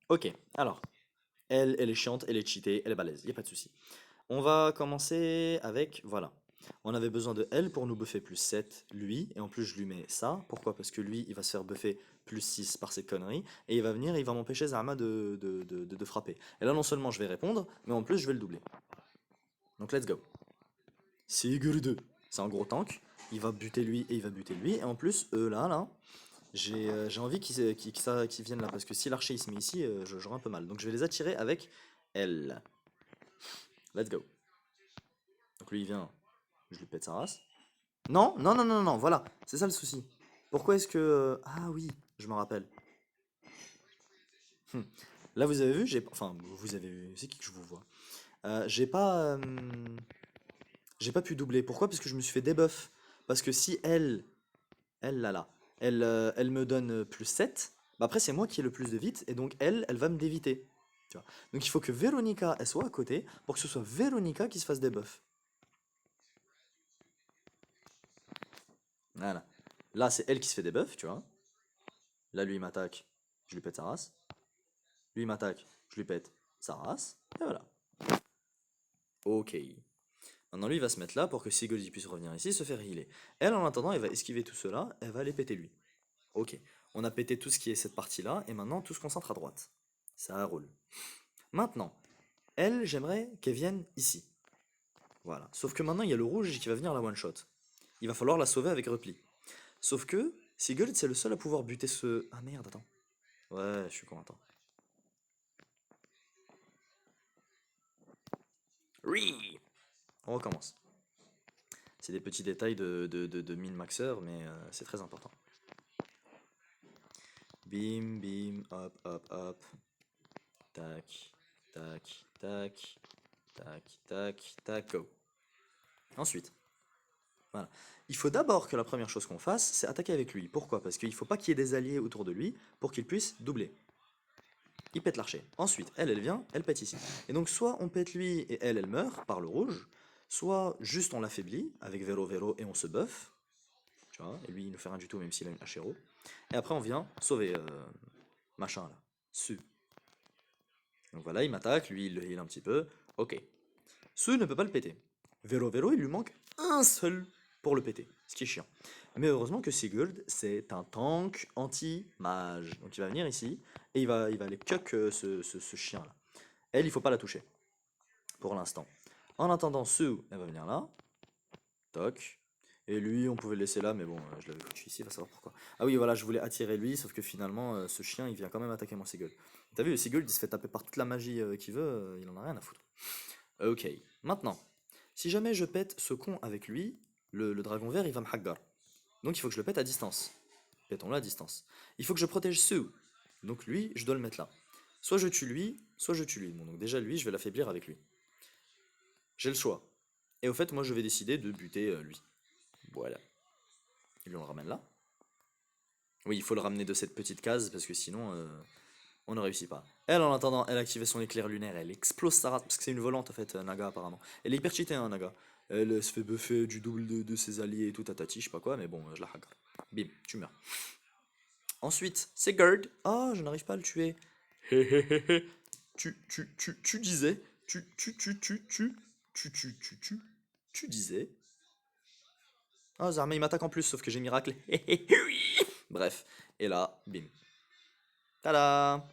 Ok, alors, elle est chiante, elle est cheatée, elle est balèze, y a pas de souci. On va commencer avec, voilà. On avait besoin de elle pour nous buffer plus 7 lui, et en plus je lui mets ça. Pourquoi? Parce que lui, il va se faire buffer plus 6 par ces conneries, et il va venir, il va m'empêcher Zama de frapper. Et là, non seulement je vais répondre, mais en plus je vais le doubler. Donc let's go. Sigurd, c'est un gros tank, il va buter lui et il va buter lui, et en plus, eux là, j'ai envie qu'ils viennent là, parce que si l'archer il se met ici, j'aurai un peu mal. Donc je vais les attirer avec elle. Let's go. Donc lui il vient, je lui pète sa race. Non, non, non, non, non, voilà, c'est ça le souci. Pourquoi est-ce que... Ah oui, je me rappelle. Hmm. Là vous avez vu, j'ai... Enfin, vous avez vu, c'est qui que je vous vois? J'ai pas pu doubler. Pourquoi? Parce que je me suis fait debuff. Parce que si elle là là, elle me donne plus 7, bah après c'est moi qui ai le plus de vite, et donc elle va me déviter. Tu vois. Donc il faut que Véronica, elle soit à côté, pour que ce soit Véronica qui se fasse debuff. Voilà. Là c'est elle qui se fait debuff, tu vois. Là lui il m'attaque, je lui pète sa race. Lui il m'attaque, je lui pète sa race. Et voilà. Ok. Maintenant lui il va se mettre là pour que Sigurd puisse revenir ici et se faire healer. Elle en attendant elle va esquiver tout cela, elle va aller péter lui. Ok. On a pété tout ce qui est cette partie-là, et maintenant tout se concentre à droite. Ça roule. Maintenant, elle, j'aimerais qu'elle vienne ici. Voilà. Sauf que maintenant, il y a le rouge qui va venir la one-shot. Il va falloir la sauver avec repli. Sauf que, Sigurd, c'est le seul à pouvoir buter ce... Ah merde, attends. Ouais, je suis con, attends. Oui. On recommence. C'est des petits détails de min-maxeur, mais c'est très important. Bim, bim, hop, hop, hop. Tac, tac, tac, tac, tac, tac, go. Ensuite, voilà. Il faut d'abord que la première chose qu'on fasse, c'est attaquer avec lui. Pourquoi? Parce qu'il ne faut pas qu'il y ait des alliés autour de lui pour qu'il puisse doubler. Il pète l'archer. Ensuite, elle vient, elle pète ici. Et donc, soit on pète lui et elle meurt par le rouge, soit juste on l'affaiblit avec Vero Vero et on se buff. Tu vois, et lui il ne fait rien du tout même s'il a une Hero. Et après on vient sauver machin là. Su. Donc voilà, il m'attaque, lui il le heal un petit peu. Ok. Su ne peut pas le péter. Vero Vero, il lui manque un seul pour le péter, ce qui est chiant. Mais heureusement que Sigurd, c'est un tank anti-mage. Donc il va venir ici, et il va aller cuck ce chien-là. Elle, il faut pas la toucher, pour l'instant. En attendant, Sue, elle va venir là. Toc. Et lui, on pouvait le laisser là, mais bon, je l'avais foutu ici, il va savoir pourquoi. Ah oui, voilà, je voulais attirer lui, sauf que finalement, ce chien, il vient quand même attaquer mon Sigurd. T'as vu, le Sigurd, il se fait taper par toute la magie qu'il veut, il en a rien à foutre. Ok, maintenant, si jamais je pète ce con avec lui, le dragon vert, il va me haggar. Donc il faut que je le pète à distance. Pétons-le à distance. Il faut que je protège Sue. Donc lui, je dois le mettre là. Soit je tue lui, soit je tue lui. Bon, donc déjà lui, je vais l'affaiblir avec lui. J'ai le choix. Et au fait, moi, je vais décider de buter lui. Voilà. Et lui, on le ramène là. Oui, il faut le ramener de cette petite case, parce que sinon, on ne réussit pas. Elle, en attendant, elle active son éclair lunaire, elle explose sa race, parce que c'est une volante, en fait, Naga, apparemment. Elle est hyper cheatée, hein, Naga. Elle se fait buffer du double de ses alliés et tout, tatati, je sais pas quoi, mais bon, je la hack. Bim, tu meurs. Ensuite, Sigurd. Oh, je n'arrive pas à le tuer. Hé hé hé hé. Tu disais. Tu disais. Ah, Zarma, il m'attaque en plus, sauf que j'ai miracle. Oui. Bref. Et là, bim. Tada!